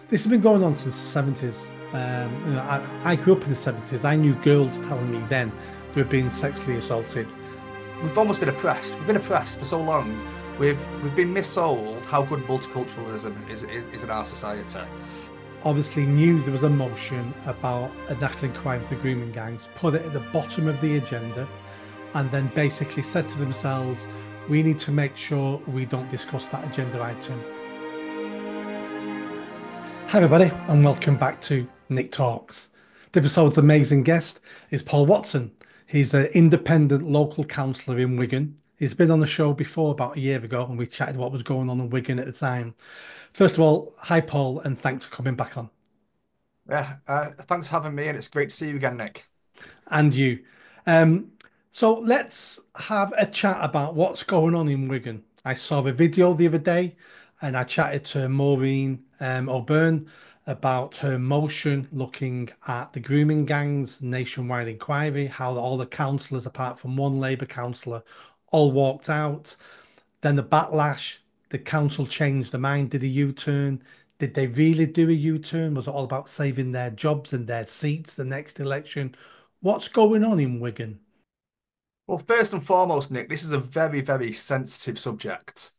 This has been going on since the 70s. I grew up in the 70s. I knew girls telling me then they were being sexually assaulted. We've almost been oppressed. We've been oppressed for so long. We've been missold how good multiculturalism is in our society. Obviously, knew there was a motion about a national inquiry into grooming gangs, put it at the bottom of the agenda, and then basically said to themselves, we need to make sure we don't discuss that agenda item. Hi, everybody, and welcome back to Nick Talks. The episode's amazing guest is Paul Watson. He's an independent local councillor in Wigan. He's been on the show before about a year ago, and we chatted what was going on in Wigan at the time. First of all, hi, Paul, and thanks for coming back on. Yeah, thanks for having me, and it's great to see you again, Nick. And you. Um, so let's have a chat about what's going on in Wigan. I saw the video the other day and I chatted to Maureen O'Byrne about her motion looking at the grooming gangs nationwide inquiry, how all the councillors, apart from one Labour councillor, all walked out. Then the backlash, the council changed their mind, did a U-turn. Did they really do a U-turn? Was it all about saving their jobs and their seats the next election? What's going on in Wigan? Well, first and foremost, Nick, this is a very, very sensitive subject.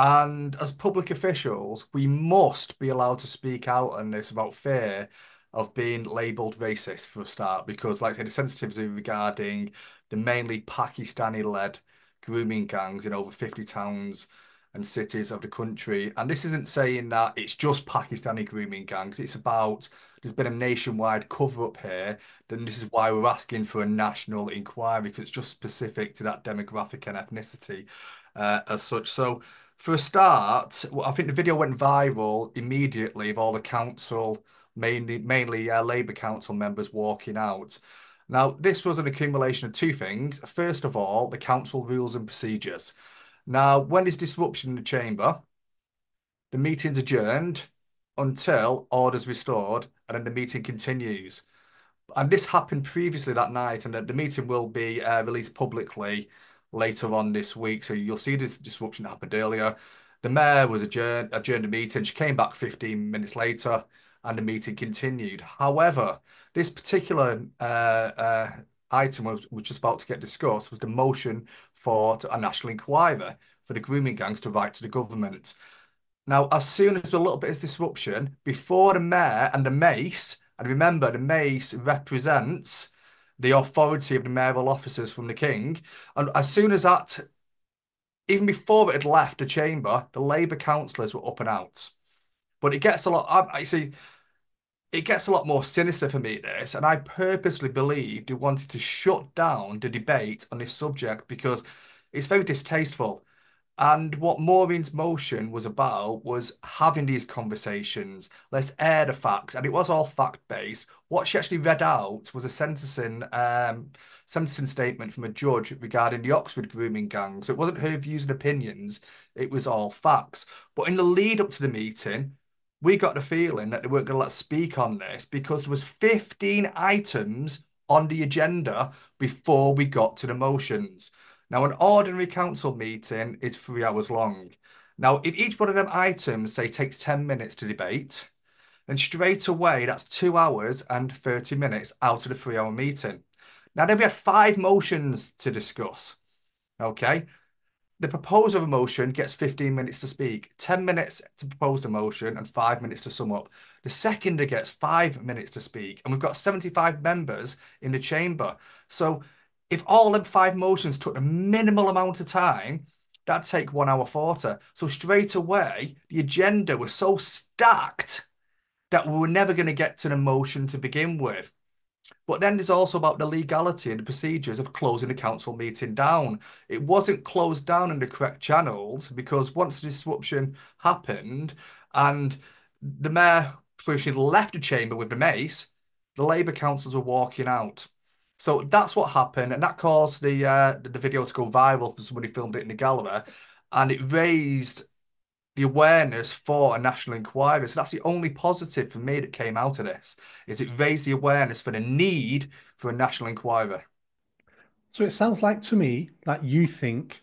And as public officials, we must be allowed to speak out on this about fear of being labelled racist for a start, because, like I said, the sensitivity regarding the mainly Pakistani-led grooming gangs in over 50 towns and cities of the country. And this isn't saying that it's just Pakistani grooming gangs. It's about there's been a nationwide cover-up here. Then this is why we're asking for a national inquiry, because it's just specific to that demographic and ethnicity as such. So for a start, well, I think the video went viral immediately of all the council, mainly Labour council members walking out. Now, this was an accumulation of two things. First of all, the council rules and procedures. Now, when there's disruption in the chamber, the meeting's adjourned until order's restored, and then the meeting continues. And this happened previously that night, and the meeting will be released publicly later on this week. So you'll see this disruption that happened earlier. The mayor was adjourned the meeting. She came back 15 minutes later, and the meeting continued. However, this particular item was just about to get discussed was the motion for a national inquiry for the grooming gangs to write to the government. Now, as soon as a little bit of disruption, before the mayor and the mace, and remember, the mace represents the authority of the mayoral officers from the king, and as soon as that, even before it had left the chamber, the Labour councillors were up and out. But it gets a lot, I see, it gets a lot more sinister for me, this, and I purposely believe they wanted to shut down the debate on this subject because it's very distasteful. And what Maureen's motion was about was having these conversations. Let's air the facts. And it was all fact-based. What she actually read out was a sentencing statement from a judge regarding the Oxford grooming gang. So it wasn't her views and opinions, it was all facts. But in the lead up to the meeting, we got the feeling that they weren't going to let us speak on this because there was 15 items on the agenda before we got to the motions. Now, an ordinary council meeting is 3 hours long. Now, if each one of them items, say, takes 10 minutes to debate, then straight away that's 2 hours and 30 minutes out of the 3 hour meeting. Now, then we had five motions to discuss. Okay. The proposer of a motion gets 15 minutes to speak, 10 minutes to propose the motion, and 5 minutes to sum up. The seconder gets 5 minutes to speak, and we've got 75 members in the chamber. So if all them five motions took a minimal amount of time, that'd take 1 hour 40. So straight away, the agenda was so stacked that we were never going to get to the motion to begin with. But then there's also about the legality and the procedures of closing the council meeting down. It wasn't closed down in the correct channels because once the disruption happened and the mayor, before she left the chamber with the mace, the Labour councillors were walking out. So that's what happened, and that caused the video to go viral for somebody filmed it in the gallery, and it raised the awareness for a national inquiry. So that's the only positive for me that came out of this, is it raised the awareness for the need for a national inquiry. So it sounds like to me that you think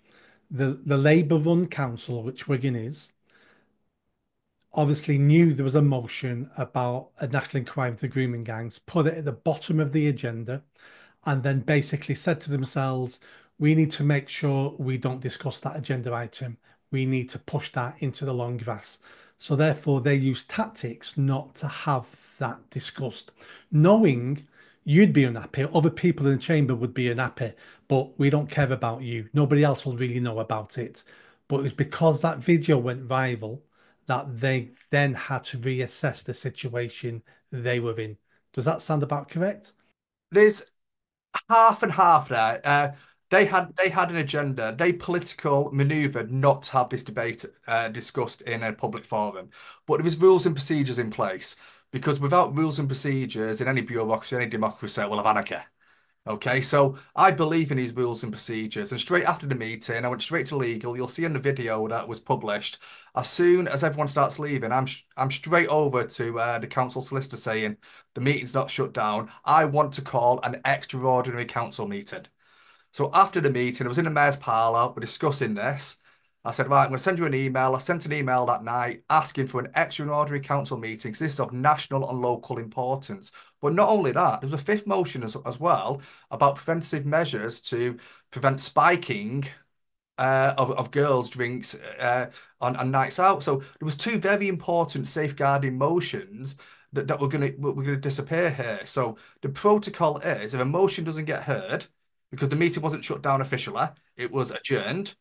the Labour run council, which Wigan is, obviously knew there was a motion about a national inquiry into the grooming gangs, put it at the bottom of the agenda, and then basically said to themselves, we need to make sure we don't discuss that agenda item. We need to push that into the long grass. So therefore, they use tactics not to have that discussed, knowing you'd be unhappy, other people in the chamber would be unhappy, but we don't care about you. Nobody else will really know about it. But it's because that video went viral that they then had to reassess the situation they were in. Does that sound about correct? There's half and half there. They had an agenda. They political manoeuvred not to have this debate discussed in a public forum, but there was rules and procedures in place because without rules and procedures in any bureaucracy, any democracy, we'll have anarchy. Okay, so I believe in these rules and procedures. And straight after the meeting, I went straight to legal. You'll see in the video that was published. As soon as everyone starts leaving, I'm straight over to the council solicitor saying the meeting's not shut down. I want to call an extraordinary council meeting. So after the meeting, I was in the mayor's parlour, we're discussing this. I said, right, I'm going to send you an email. I sent an email that night asking for an extraordinary council meeting because this is of national and local importance. But not only that, there was a fifth motion as well about preventive measures to prevent spiking of girls' drinks on nights out. So there was two very important safeguarding motions that were gonna disappear here. So the protocol is if a motion doesn't get heard, because the meeting wasn't shut down officially, it was adjourned.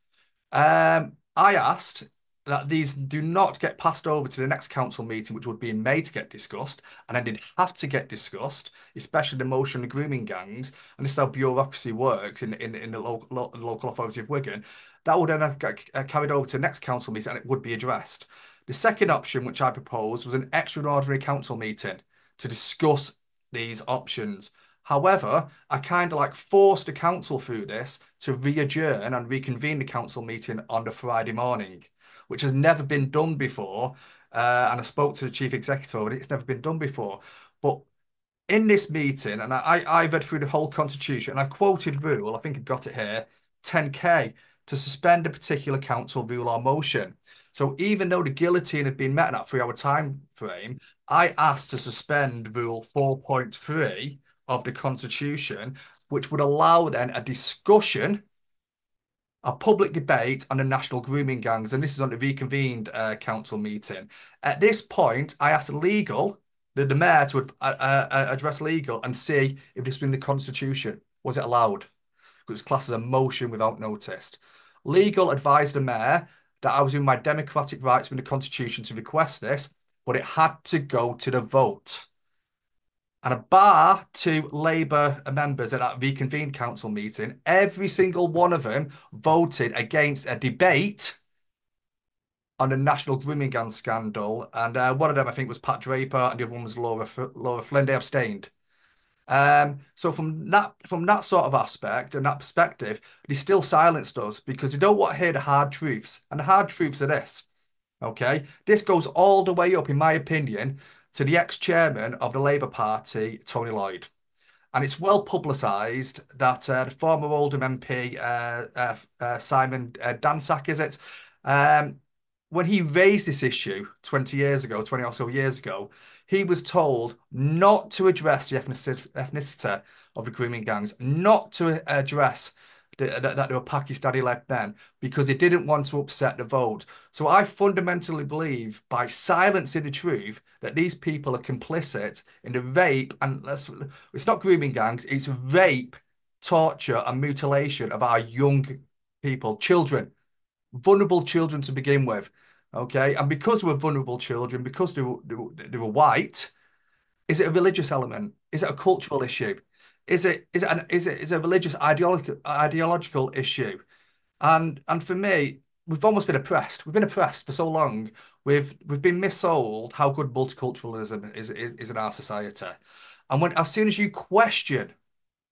I asked that these do not get passed over to the next council meeting, which would be in May to get discussed, and then they'd have to get discussed, especially the motion of grooming gangs. And this is how bureaucracy works in the local authority of Wigan. That would then have got carried over to the next council meeting and it would be addressed. The second option, which I proposed, was an extraordinary council meeting to discuss these options. However, I kind of like forced the council through this to re-adjourn and reconvene the council meeting on the Friday morning, which has never been done before. And I spoke to the chief executive, and it's never been done before. But in this meeting, and I read through the whole constitution, and I quoted rule, I think I got it here, 10K, to suspend a particular council rule or motion. So even though the guillotine had been met in that 3 hour time frame, I asked to suspend rule 4.3 of the constitution, which would allow then a discussion, a public debate on the national grooming gangs. And this is on the reconvened council meeting. At this point, I asked legal, the mayor, to address legal and see if this was in the constitution. Was it allowed? It was classed as a motion without notice. Legal advised the mayor that I was in my democratic rights within the constitution to request this, but it had to go to the vote. And a bar to Labour members at that reconvened council meeting, every single one of them voted against a debate on the national grooming gang scandal. And one of them, I think, was Pat Draper, and the other one was Laura Flynn. They abstained. So from that sort of aspect and that perspective, they still silenced us because they don't want to hear the hard truths. And the hard truths are this. Okay, this goes all the way up, in my opinion, to the ex-chairman of the Labour Party, Tony Lloyd. And it's well publicised that the former Oldham MP, Simon Dansack, is it? When he raised this issue 20 years ago, 20 or so years ago, he was told not to address the ethnicity of the grooming gangs, not to address that they were Pakistani-led men because he didn't want to upset the vote. So I fundamentally believe by silencing the truth that these people are complicit in the rape, and it's not grooming gangs, it's rape, torture and mutilation of our young people, children, vulnerable children to begin with. Okay, and because we're vulnerable children, because they were white, is it a religious element? Is it a cultural issue? Is it a religious ideological issue? And for me, we've almost been oppressed. We've been oppressed for so long. We've been missold how good multiculturalism is in our society. And as soon as you question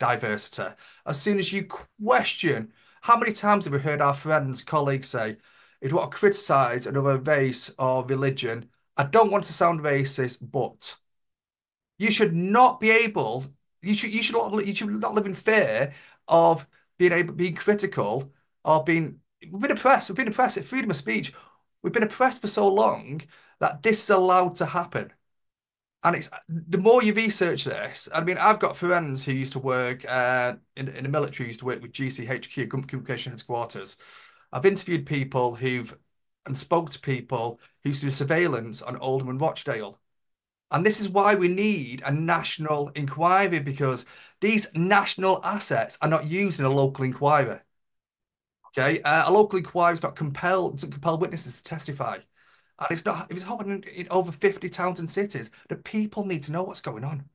diversity, as soon as you question, how many times have we heard our friends, colleagues say, if you want to criticize another race or religion, I don't want to sound racist, but you should not be able, you should not live in fear of being critical or being, we've been oppressed at freedom of speech. We've been oppressed for so long that this is allowed to happen. And it's the more you research this, I mean, I've got friends who used to work in the military, used to work with GCHQ, Government Communication Headquarters. I've interviewed people who've and spoke to people who used to do surveillance on Oldham and Rochdale. And this is why we need a national inquiry because these national assets are not used in a local inquiry. Okay, a local inquiry is not compelled doesn't compel witnesses to testify. And if it's happening in over 50 towns and cities, the people need to know what's going on.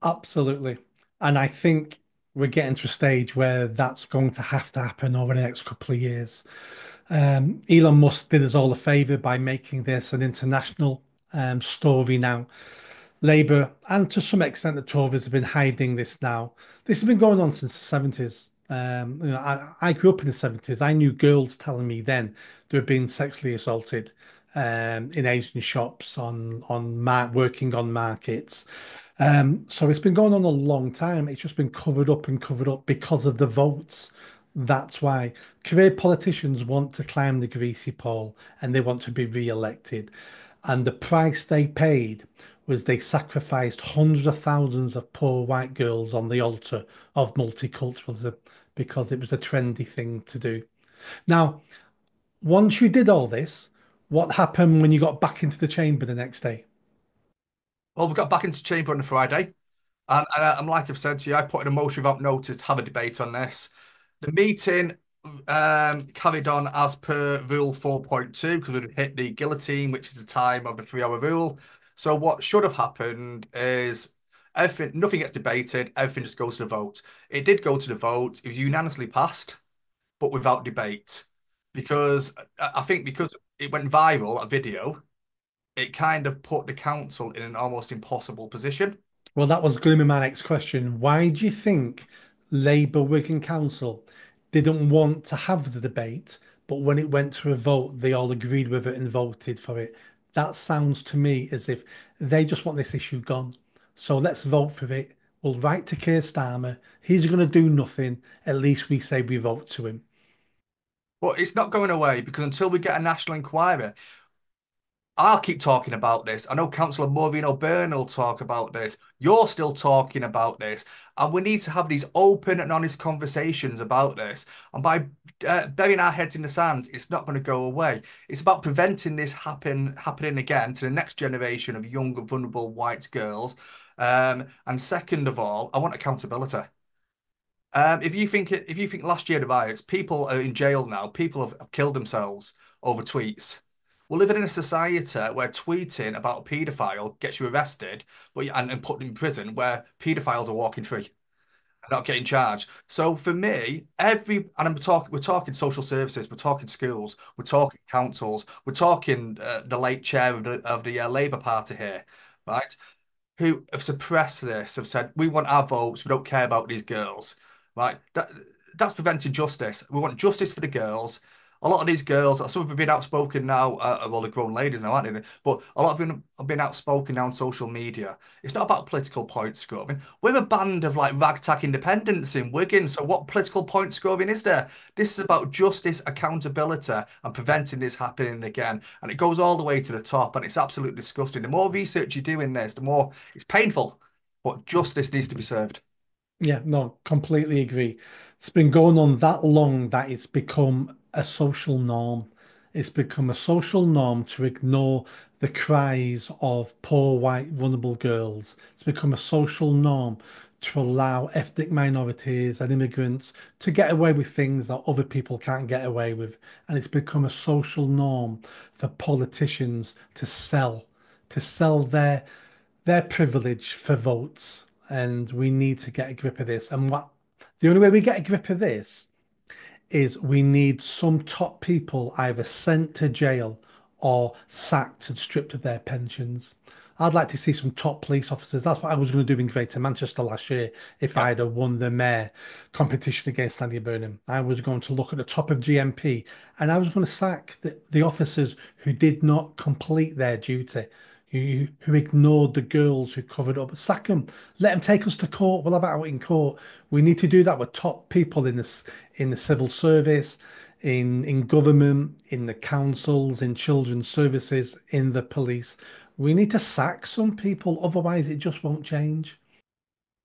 Absolutely. And I think we're getting to a stage where that's going to happen over the next couple of years. Elon Musk did us all a favor by making this an international story now. Labour, and to some extent the Tories have been hiding this now. This has been going on since the 70s. I grew up in the 70s. I knew girls telling me then they were being sexually assaulted in Asian shops working on markets. So it's been going on a long time. It's just been covered up because of the votes. That's why career politicians want to climb the greasy pole and they want to be re-elected. And the price they paid was they sacrificed hundreds of thousands of poor white girls on the altar of multiculturalism because it was a trendy thing to do. Now, once you did all this, what happened when you got back into the chamber the next day? Well, we got back into chamber on the Friday, and like I've said to you, I put in a motion without notice to have a debate on this. The meeting carried on as per Rule 4.2 because we'd hit the guillotine, which is the time of the 3 hour rule. So what should have happened is everything, nothing gets debated, everything just goes to the vote. It did go to the vote. It was unanimously passed, but without debate, because I think because it went viral, a video, it kind of put the council in an almost impossible position. Well, that was going to be my next question. Why do you think Labour Wigan Council didn't want to have the debate, but when it went to a vote, they all agreed with it and voted for it? That sounds to me as if they just want this issue gone. So let's vote for it. We'll write to Keir Starmer. He's going to do nothing. At least we say we vote to him. But it's not going away because until we get a national inquiry, I'll keep talking about this. I know Councillor Maureen O'Byrne will talk about this. You're still talking about this. And we need to have these open and honest conversations about this. And by burying our heads in the sand, it's not going to go away. It's about preventing this happening again to the next generation of young, vulnerable white girls. And second of all, I want accountability. If you think last year the riots, people are in jail now. People have killed themselves over tweets. We're living in a society where tweeting about a paedophile gets you arrested, and put in prison, where paedophiles are walking free and not getting charged. So for me, we're talking social services, we're talking schools, we're talking councils, we're talking the late chair of the Labour Party here, right? Who have suppressed this, have said, we want our votes, we don't care about these girls, right? That's preventing justice. We want justice for the girls. A lot of these girls, some of them have been outspoken now, well, they're grown ladies now, aren't they? But a lot of them have been outspoken now on social media. It's not about political point scoring. We're a band of like ragtag independents in Wigan, so what political point scoring is there? This is about justice, accountability, and preventing this happening again. And it goes all the way to the top, and it's absolutely disgusting. The more research you do in this, the more it's painful, but justice needs to be served. Yeah, no, completely agree. It's been going on that long that it's become a social norm. It's become a social norm to ignore the cries of poor white vulnerable girls. It's become a social norm to allow ethnic minorities and immigrants to get away with things that other people can't get away with. And it's become a social norm for politicians to sell their privilege for votes, and we need to get a grip of this. And what the only way we get a grip of this is we need some top people either sent to jail or sacked and stripped of their pensions. I'd like to see some top police officers. That's what I was going to do in Greater Manchester last year if Yep. I'd have won the mayor competition against Andy Burnham. I was going to look at the top of GMP and I was going to sack the officers who did not complete their duty, who ignored the girls who covered up. Sack them. Let them take us to court. We'll have it out in court. We need to do that with top people in the civil service, in government, in the councils, in children's services, in the police. We need to sack some people, otherwise it just won't change.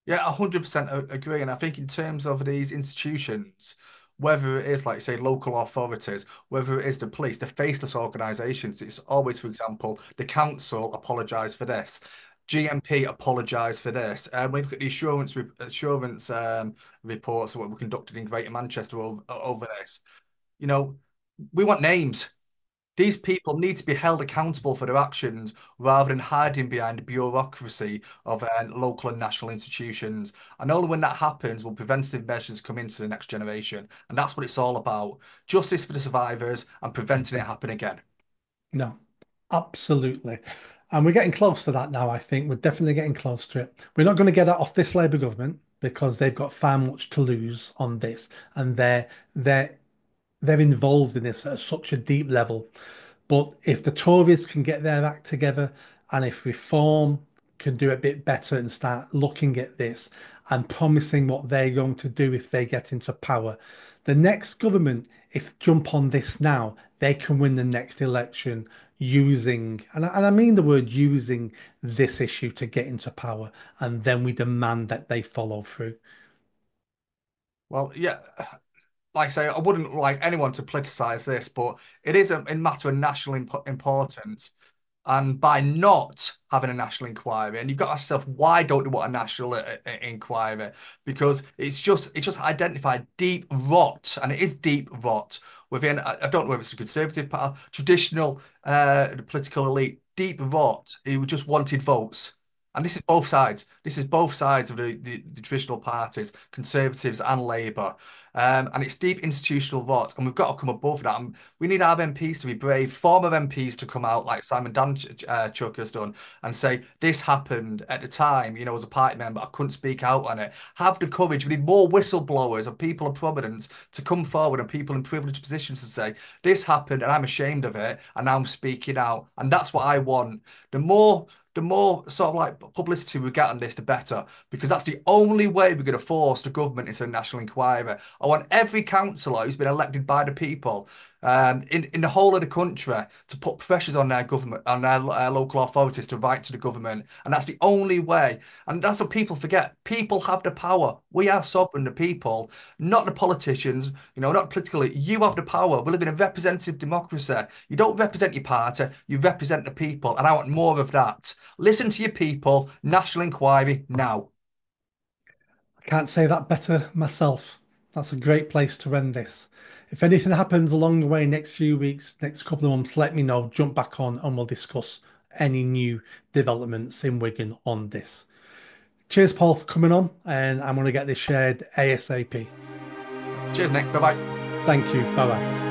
Yeah, 100% agree. And I think in terms of these institutions, whether it is, like, say, local authorities, whether it is the police, the faceless organisations, it's always, for example, the council apologise for this, GMP apologise for this. And we look at the assurance reports that were conducted in Greater Manchester over this. You know, we want names. These people need to be held accountable for their actions rather than hiding behind the bureaucracy of local and national institutions. And only when that happens will preventative measures come into the next generation. And that's what it's all about. Justice for the survivors and preventing it happening again. No, absolutely. And we're getting close to that now, I think. We're definitely getting close to it. We're not going to get that off this Labour government because they've got far much to lose on this. And they're they're involved in this at such a deep level. But if the Tories can get their act together and if Reform can do a bit better and start looking at this and promising what they're going to do if they get into power, the next government, if jump on this now, they can win the next election using, and I mean the word using this issue to get into power. And then we demand that they follow through. Well, yeah, like I say, I wouldn't like anyone to politicize this, but it is a matter of national importance. And by not having a national inquiry, and you've got to ask yourself, why don't you want a national inquiry? Because it's just identified deep rot, and it is deep rot within. I don't know if it's a Conservative party, traditional political elite, deep rot who just wanted votes. And this is both sides. This is both sides of the traditional parties, Conservatives and Labour. And it's deep institutional rot, and we've got to come above that. And we need our MPs to be brave, former MPs to come out like Simon Danchuk has done and say, this happened at the time, as a party member, I couldn't speak out on it. Have the courage. We need more whistleblowers and people of prominence to come forward and people in privileged positions to say, this happened and I'm ashamed of it and now I'm speaking out. And that's what I want. The more sort of like publicity we get on this, the better, because that's the only way we're going to force the government into a national inquiry. I want every councillor who's been elected by the people in the whole of the country to put pressures on their government, on their local authorities to write to the government. And that's the only way. And that's what people forget. People have the power. We are sovereign, the people, not the politicians, not politically. You have the power. We live in a representative democracy. You don't represent your party, you represent the people. And I want more of that. Listen to your people. National inquiry now. I can't say that better myself. That's a great place to end this. If anything happens along the way, next few weeks, next couple of months, let me know. Jump back on and we'll discuss any new developments in Wigan on this. Cheers, Paul, for coming on, and I'm going to get this shared ASAP. Cheers, Nick. Bye bye. Thank you. Bye bye.